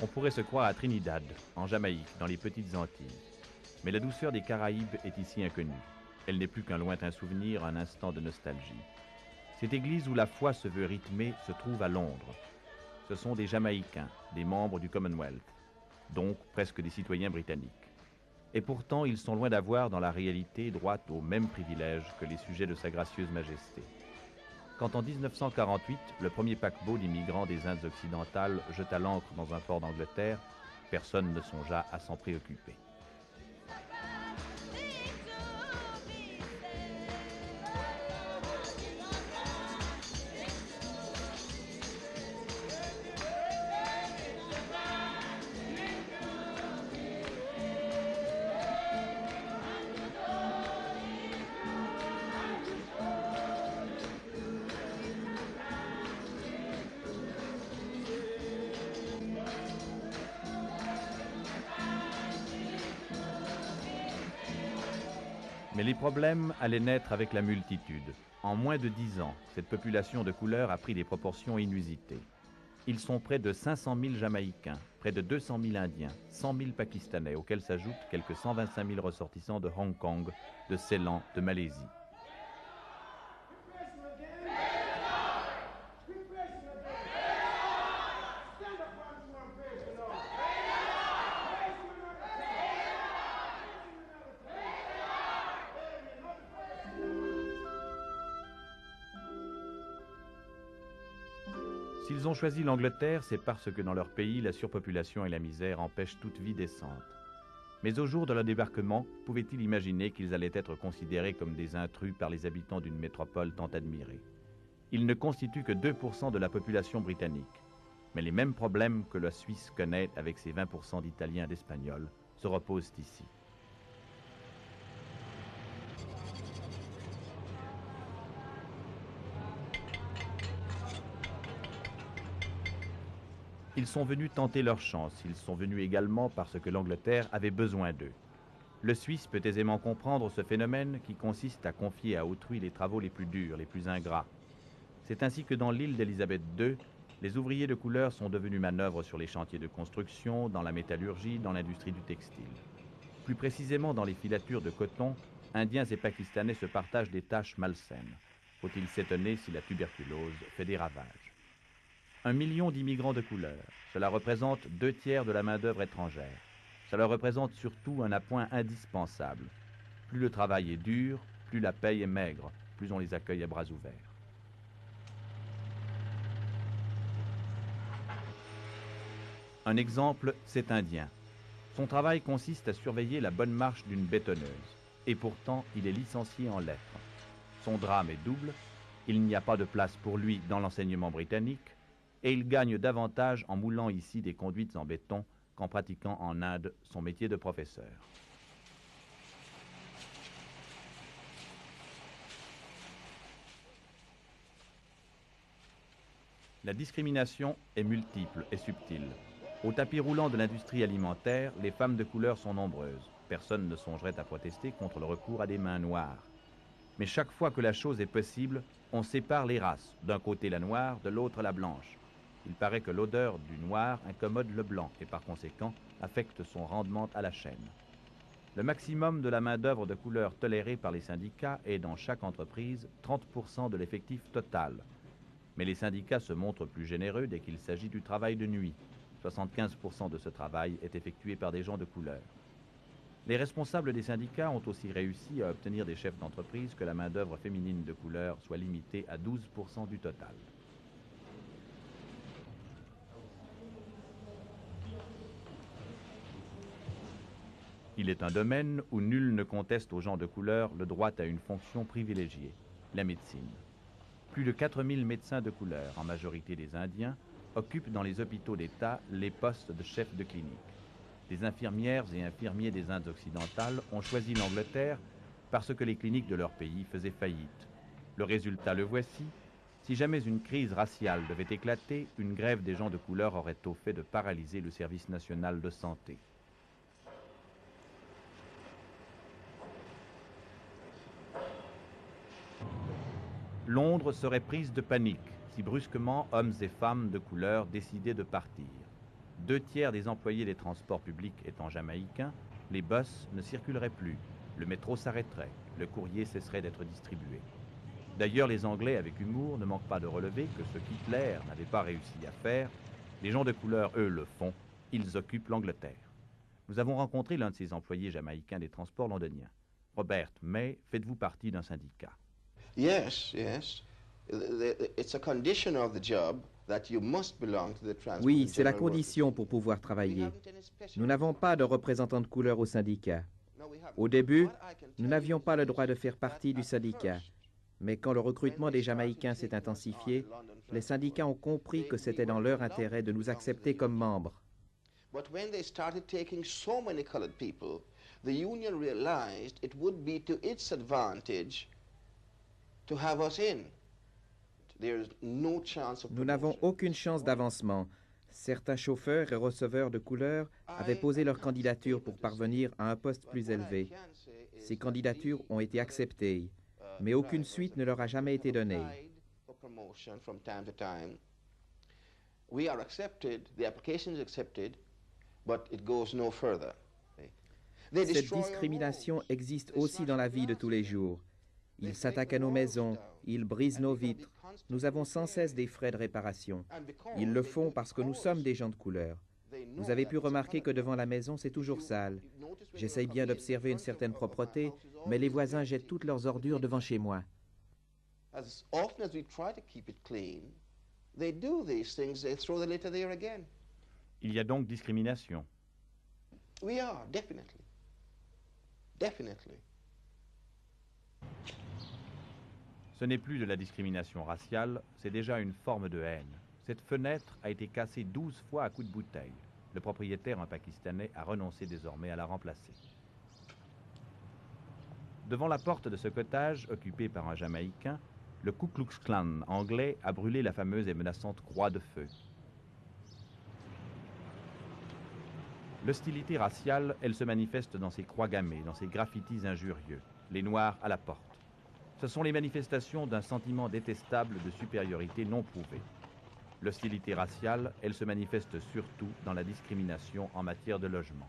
On pourrait se croire à Trinidad, en Jamaïque, dans les petites Antilles. Mais la douceur des Caraïbes est ici inconnue. Elle n'est plus qu'un lointain souvenir, un instant de nostalgie. Cette église où la foi se veut rythmée se trouve à Londres. Ce sont des Jamaïcains, des membres du Commonwealth, donc presque des citoyens britanniques. Et pourtant, ils sont loin d'avoir dans la réalité droit aux mêmes privilèges que les sujets de Sa Gracieuse Majesté. Quand en 1948, le premier paquebot d'immigrants des Indes occidentales jeta l'ancre dans un port d'Angleterre, personne ne songea à s'en préoccuper. Mais les problèmes allaient naître avec la multitude. En moins de 10 ans, cette population de couleur a pris des proportions inusitées. Ils sont près de 500 000 Jamaïcains, près de 200 000 Indiens, 100 000 Pakistanais, auxquels s'ajoutent quelques 125 000 ressortissants de Hong Kong, de Ceylan, de Malaisie. S'ils ont choisi l'Angleterre, c'est parce que dans leur pays, la surpopulation et la misère empêchent toute vie décente. Mais au jour de leur débarquement, pouvaient-ils imaginer qu'ils allaient être considérés comme des intrus par les habitants d'une métropole tant admirée? Ils ne constituent que 2% de la population britannique. Mais les mêmes problèmes que la Suisse connaît avec ses 20% d'Italiens et d'Espagnols se reposent ici. Ils sont venus tenter leur chance, ils sont venus également parce que l'Angleterre avait besoin d'eux. Le Suisse peut aisément comprendre ce phénomène qui consiste à confier à autrui les travaux les plus durs, les plus ingrats. C'est ainsi que dans l'île d'Élisabeth II, les ouvriers de couleur sont devenus manœuvres sur les chantiers de construction, dans la métallurgie, dans l'industrie du textile. Plus précisément dans les filatures de coton, Indiens et Pakistanais se partagent des tâches malsaines. Faut-il s'étonner si la tuberculose fait des ravages? 1 million d'immigrants de couleur, cela représente 2/3 de la main-d'œuvre étrangère. Cela représente surtout un appoint indispensable. Plus le travail est dur, plus la paye est maigre, plus on les accueille à bras ouverts. Un exemple, cet Indien. Son travail consiste à surveiller la bonne marche d'une bétonneuse. Et pourtant, il est licencié en lettres. Son drame est double. Il n'y a pas de place pour lui dans l'enseignement britannique. Et il gagne davantage en moulant ici des conduites en béton qu'en pratiquant en Inde son métier de professeur. La discrimination est multiple et subtile. Au tapis roulant de l'industrie alimentaire, les femmes de couleur sont nombreuses. Personne ne songerait à protester contre le recours à des mains noires. Mais chaque fois que la chose est possible, on sépare les races. D'un côté la noire, de l'autre la blanche. Il paraît que l'odeur du noir incommode le blanc et par conséquent affecte son rendement à la chaîne. Le maximum de la main-d'œuvre de couleur tolérée par les syndicats est dans chaque entreprise 30% de l'effectif total. Mais les syndicats se montrent plus généreux dès qu'il s'agit du travail de nuit. 75% de ce travail est effectué par des gens de couleur. Les responsables des syndicats ont aussi réussi à obtenir des chefs d'entreprise que la main-d'œuvre féminine de couleur soit limitée à 12% du total. Il est un domaine où nul ne conteste aux gens de couleur le droit à une fonction privilégiée, la médecine. Plus de 4000 médecins de couleur, en majorité des Indiens, occupent dans les hôpitaux d'État les postes de chef de clinique. Des infirmières et infirmiers des Indes occidentales ont choisi l'Angleterre parce que les cliniques de leur pays faisaient faillite. Le résultat le voici. Si jamais une crise raciale devait éclater, une grève des gens de couleur aurait au fait de paralyser le service national de santé. Londres serait prise de panique si brusquement hommes et femmes de couleur décidaient de partir. 2 tiers des employés des transports publics étant jamaïcains, les bus ne circuleraient plus, le métro s'arrêterait, le courrier cesserait d'être distribué. D'ailleurs, les Anglais, avec humour, ne manquent pas de relever que ce qu'Hitler n'avait pas réussi à faire, les gens de couleur, eux, le font, ils occupent l'Angleterre. Nous avons rencontré l'un de ces employés jamaïcains des transports londoniens. Robert May, faites-vous partie d'un syndicat? Yes, yes. It's a condition of the job that you must belong to the Transport Oui, and c'est la General Workers condition Union. pour pouvoir travailler. We haven't any special Nous n'avons pas de représentant de couleur au syndicat. No, we haven't. Au début, What I can nous tell n'avions you pas le is droit de faire that partie du at syndicat. first, Mais quand le recrutement when des they started Jamaïcains s'est taking us intensifié, on London les syndicats ont compris que c'était dans leur intérêt de nous accepter comme membres. But when they started taking so many colored people, the union realized it would be to its advantage to have us in. There is no chance of Nous n'avons promotion. aucune chance d'avancement. Certains chauffeurs et receveurs de couleur avaient posé leur candidature pour parvenir à un poste But plus what I élevé. can say is Ces that candidatures these ont été colored, acceptées, uh, mais aucune drivers suite ne leur a jamais été have donnée. applied for promotion from time to time. We are accepted, the application is accepted, but it goes no further. They Cette destroy our discrimination homes. existe They aussi smash dans la the vie de glass tous les in them. jours. They Ils break s'attaquent the à nos walls maisons, down. ils brisent And nos we gotta be vitres. constantly Nous avons sans cesse des repairing. frais de réparation. And because Ils le they font do it parce que nous because sommes des gens de couleur. they know Vous avez that pu it's a remarquer que colored devant man. la maison, c'est toujours You sale. notice when you're J'essaye coming bien in, d'observer the une front certaine of our propreté, house is mais les always voisins jettent dirty. toutes leurs ordures devant chez moi. As often as we try to keep it clean, they do these things, they throw the litter there again. Il y a donc discrimination. We are, definitely. Definitely. Ce n'est plus de la discrimination raciale, c'est déjà une forme de haine. Cette fenêtre a été cassée 12 fois à coups de bouteille. Le propriétaire, un Pakistanais, a renoncé désormais à la remplacer. Devant la porte de ce cottage, occupé par un Jamaïcain, le Ku Klux Klan anglais a brûlé la fameuse et menaçante croix de feu. L'hostilité raciale, elle se manifeste dans ces croix gammées, dans ces graffitis injurieux, les noirs à la porte. Ce sont les manifestations d'un sentiment détestable de supériorité non prouvée. L'hostilité raciale, elle se manifeste surtout dans la discrimination en matière de logement.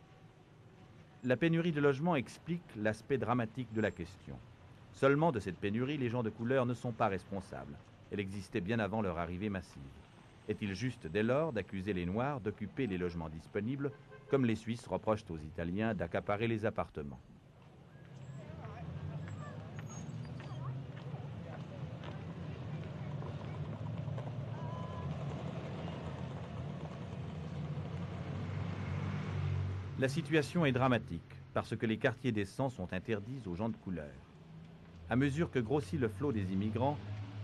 La pénurie de logements explique l'aspect dramatique de la question. Seulement de cette pénurie, les gens de couleur ne sont pas responsables. Elle existait bien avant leur arrivée massive. Est-il juste dès lors d'accuser les Noirs d'occuper les logements disponibles, comme les Suisses reprochent aux Italiens d'accaparer les appartements? La situation est dramatique, parce que les quartiers décents sont interdits aux gens de couleur. À mesure que grossit le flot des immigrants,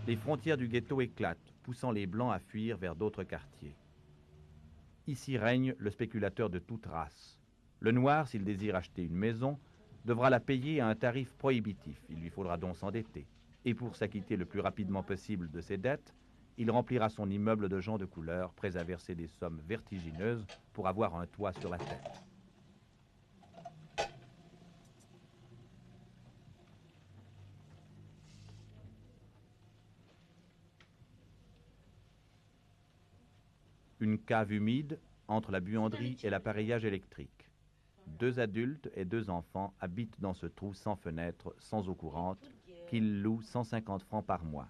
les frontières du ghetto éclatent, poussant les Blancs à fuir vers d'autres quartiers. Ici règne le spéculateur de toute race. Le Noir, s'il désire acheter une maison, devra la payer à un tarif prohibitif. Il lui faudra donc s'endetter. Et pour s'acquitter le plus rapidement possible de ses dettes, il remplira son immeuble de gens de couleur, prêts à verser des sommes vertigineuses pour avoir un toit sur la tête. Une cave humide entre la buanderie et l'appareillage électrique. 2 adultes et 2 enfants habitent dans ce trou sans fenêtre, sans eau courante, qu'ils louent 150 francs par mois.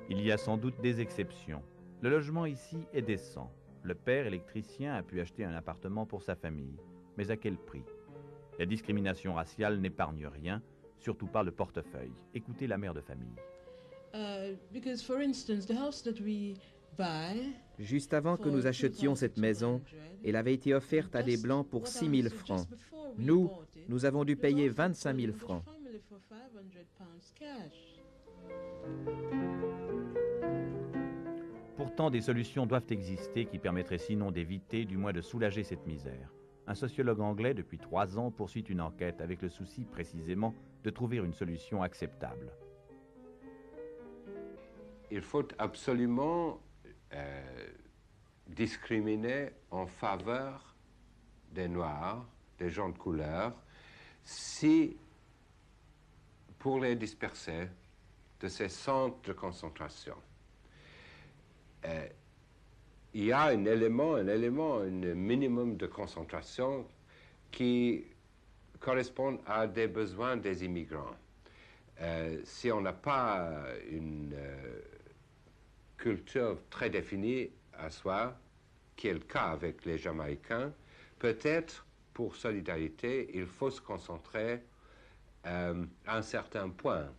Il y a sans doute des exceptions. Le logement ici est décent. Le père électricien a pu acheter un appartement pour sa famille. Mais à quel prix? La discrimination raciale n'épargne rien, surtout pas le portefeuille. Écoutez la mère de famille. Because, for instance, the house that we buy, Juste avant que nous achetions cette maison, elle avait été offerte à des Blancs pour 6 000 francs. Nous, nous avons dû payer 25 000 francs. Pourtant, des solutions doivent exister qui permettraient sinon d'éviter, du moins de soulager cette misère. Un sociologue anglais, depuis 3 ans, poursuit une enquête avec le souci, précisément, de trouver une solution acceptable. il faut absolument discriminer en faveur des Noirs, des gens de couleur, si, pour les disperser de ces centres de concentration, il y a un minimum de concentration qui correspond à des besoins des immigrants. Si on n'a pas une culture très définie à soi, qui est le cas avec les Jamaïcains, peut-être pour solidarité, il faut se concentrer à un certain point.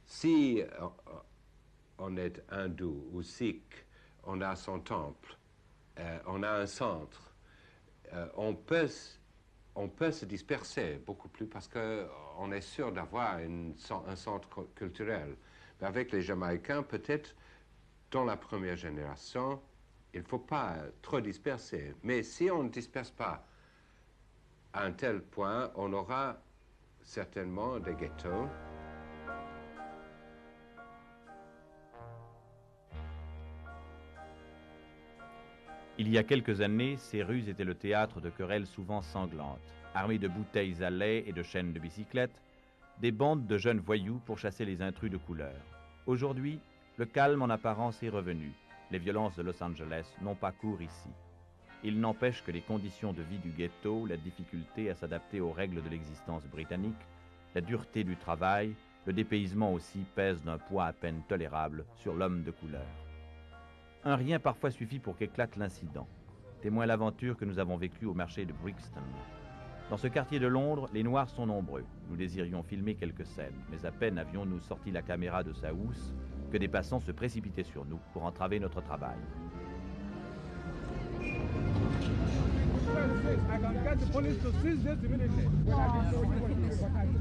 Si on est hindou ou sikh, on a son temple, on a un centre, on peut se disperser beaucoup plus parce qu'on est sûr d'avoir un centre culturel. Mais avec les Jamaïcains, peut-être dans la première génération, il ne faut pas trop disperser. Mais si on ne disperse pas à un tel point, on aura certainement des ghettos. Il y a quelques années, ces rues étaient le théâtre de querelles souvent sanglantes. Armés de bouteilles à lait et de chaînes de bicyclettes, des bandes de jeunes voyous pour chasser les intrus de couleur. Aujourd'hui, le calme en apparence est revenu. Les violences de Los Angeles n'ont pas cours ici. Il n'empêche que les conditions de vie du ghetto, la difficulté à s'adapter aux règles de l'existence britannique, la dureté du travail, le dépaysement aussi pèsent d'un poids à peine tolérable sur l'homme de couleur. Un rien parfois suffit pour qu'éclate l'incident. Témoin l'aventure que nous avons vécue au marché de Brixton. Dans ce quartier de Londres, les Noirs sont nombreux. Nous désirions filmer quelques scènes, mais à peine avions-nous sorti la caméra de sa housse que des passants se précipitaient sur nous pour entraver notre travail.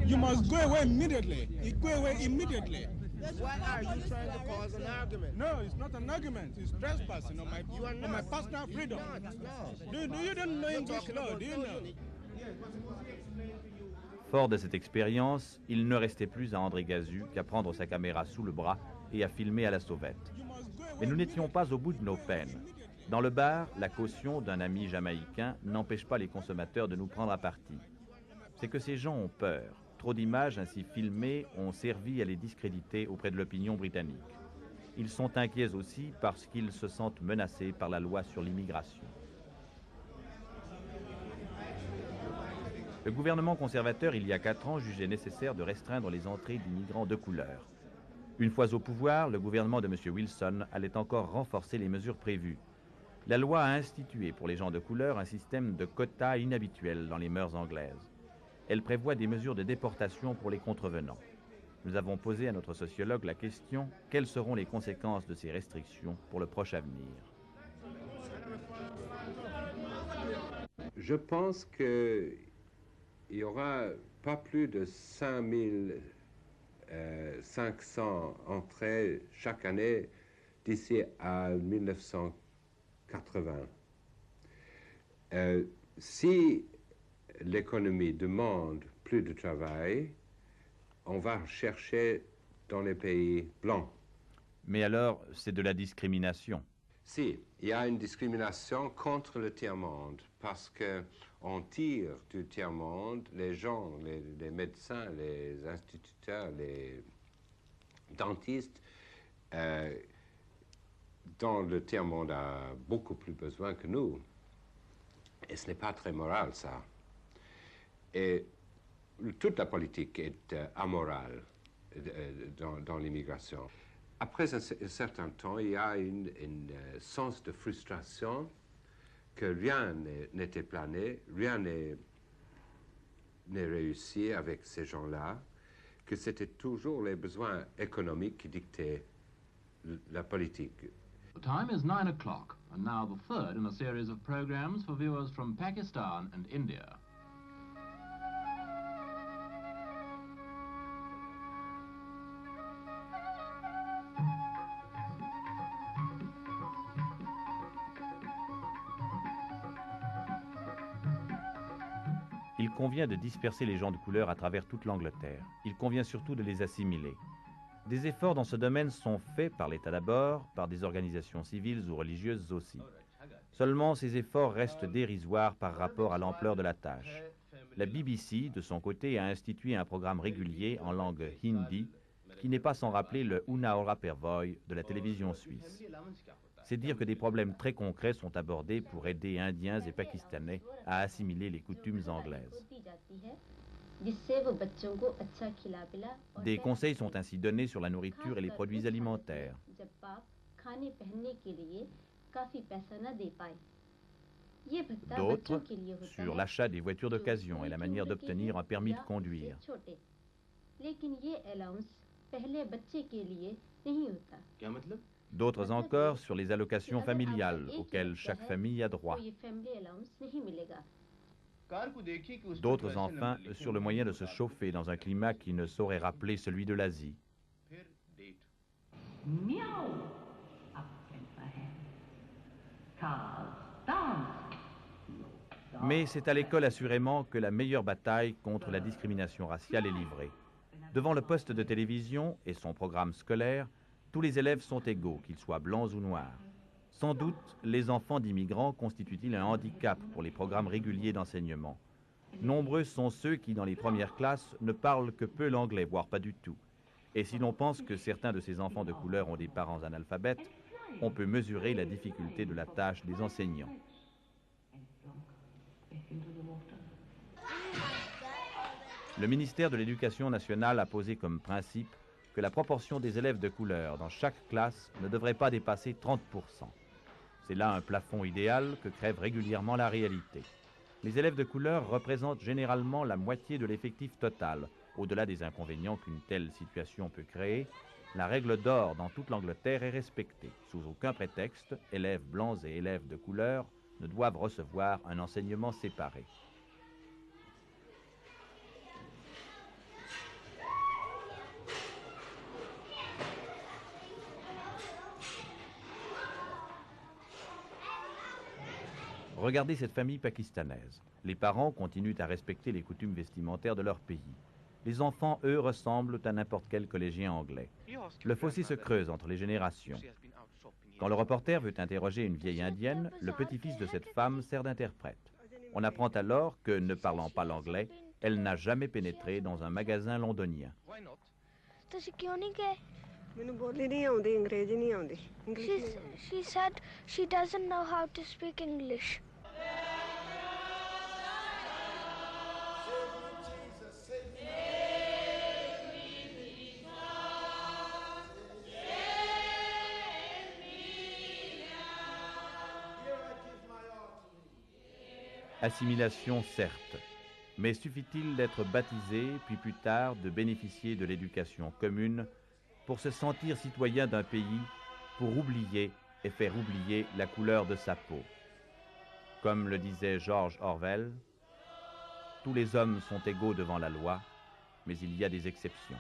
You must go away immediately. Go away immediately. Why are you trying to cause an argument? No, it's not an argument. It's trespassing on my personal freedom. No. Do you don't know English law? Do you know? Fort de cette expérience, il ne restait plus à André Gazu qu'à prendre sa caméra sous le bras et à filmer à la sauvette. Mais nous n'étions pas au bout de nos peines. Dans le bar, la caution d'un ami jamaïcain n'empêche pas les consommateurs de nous prendre à partie. C'est que ces gens ont peur. Trop d'images ainsi filmées ont servi à les discréditer auprès de l'opinion britannique. Ils sont inquiets aussi parce qu'ils se sentent menacés par la loi sur l'immigration. Le gouvernement conservateur, il y a 4 ans, jugeait nécessaire de restreindre les entrées d'immigrants de couleur. Une fois au pouvoir, le gouvernement de M. Wilson allait encore renforcer les mesures prévues. La loi a institué pour les gens de couleur un système de quotas inhabituel dans les mœurs anglaises. Elle prévoit des mesures de déportation pour les contrevenants. Nous avons posé à notre sociologue la question « Quelles seront les conséquences de ces restrictions pour le proche avenir ?» Je pense qu'il y aura pas plus de 5500 entrées chaque année d'ici à 1980. Si l'économie demande plus de travail, on va chercher dans les pays blancs. Mais alors, c'est de la discrimination. Si, il y a une discrimination contre le tiers-monde, parce qu'on tire du tiers-monde les gens, les médecins, les instituteurs, les dentistes, dont le tiers-monde a beaucoup plus besoin que nous. Et ce n'est pas très moral, ça. Et toute la politique est amorale dans l'immigration. Après un certain temps, il y a un sens de frustration que rien n'était plané, rien n'est réussi avec ces gens-là, que c'était toujours les besoins économiques qui dictaient la politique. The time is 9 o'clock, and now the third in a series of programs for viewers from Pakistan and India. Il convient de disperser les gens de couleur à travers toute l'Angleterre. Il convient surtout de les assimiler. Des efforts dans ce domaine sont faits par l'État d'abord, par des organisations civiles ou religieuses aussi. Seulement, ces efforts restent dérisoires par rapport à l'ampleur de la tâche. La BBC, de son côté, a institué un programme régulier en langue hindi, qui n'est pas sans rappeler le Una Hora per Voi de la télévision suisse. C'est dire que des problèmes très concrets sont abordés pour aider Indiens et Pakistanais à assimiler les coutumes anglaises. Des conseils sont ainsi donnés sur la nourriture et les produits alimentaires. D'autres sur l'achat des voitures d'occasion et la manière d'obtenir un permis de conduire. D'autres encore sur les allocations familiales auxquelles chaque famille a droit. D'autres enfin sur le moyen de se chauffer dans un climat qui ne saurait rappeler celui de l'Asie. Mais c'est à l'école assurément que la meilleure bataille contre la discrimination raciale est livrée. Devant le poste de télévision et son programme scolaire, tous les élèves sont égaux, qu'ils soient blancs ou noirs. Sans doute, les enfants d'immigrants constituent-ils un handicap pour les programmes réguliers d'enseignement. Nombreux sont ceux qui, dans les premières classes, ne parlent que peu l'anglais, voire pas du tout. Et si l'on pense que certains de ces enfants de couleur ont des parents analphabètes, on peut mesurer la difficulté de la tâche des enseignants. Le ministère de l'Éducation nationale a posé comme principe que la proportion des élèves de couleur dans chaque classe ne devrait pas dépasser 30%. C'est là un plafond idéal que crève régulièrement la réalité. Les élèves de couleur représentent généralement la moitié de l'effectif total. Au-delà des inconvénients qu'une telle situation peut créer, la règle d'or dans toute l'Angleterre est respectée. Sous aucun prétexte, élèves blancs et élèves de couleur ne doivent recevoir un enseignement séparé. Regardez cette famille pakistanaise. Les parents continuent à respecter les coutumes vestimentaires de leur pays. Les enfants, eux, ressemblent à n'importe quel collégien anglais. Le fossé se creuse entre les générations. Quand le reporter veut interroger une vieille indienne, le petit-fils de cette femme sert d'interprète. On apprend alors que, ne parlant pas l'anglais, elle n'a jamais pénétré dans un magasin londonien. She said she doesn't know how to speak English. Assimilation, certes, mais suffit-il d'être baptisé, puis plus tard de bénéficier de l'éducation commune pour se sentir citoyen d'un pays, pour oublier et faire oublier la couleur de sa peau? Comme le disait George Orwell, tous les hommes sont égaux devant la loi, mais il y a des exceptions.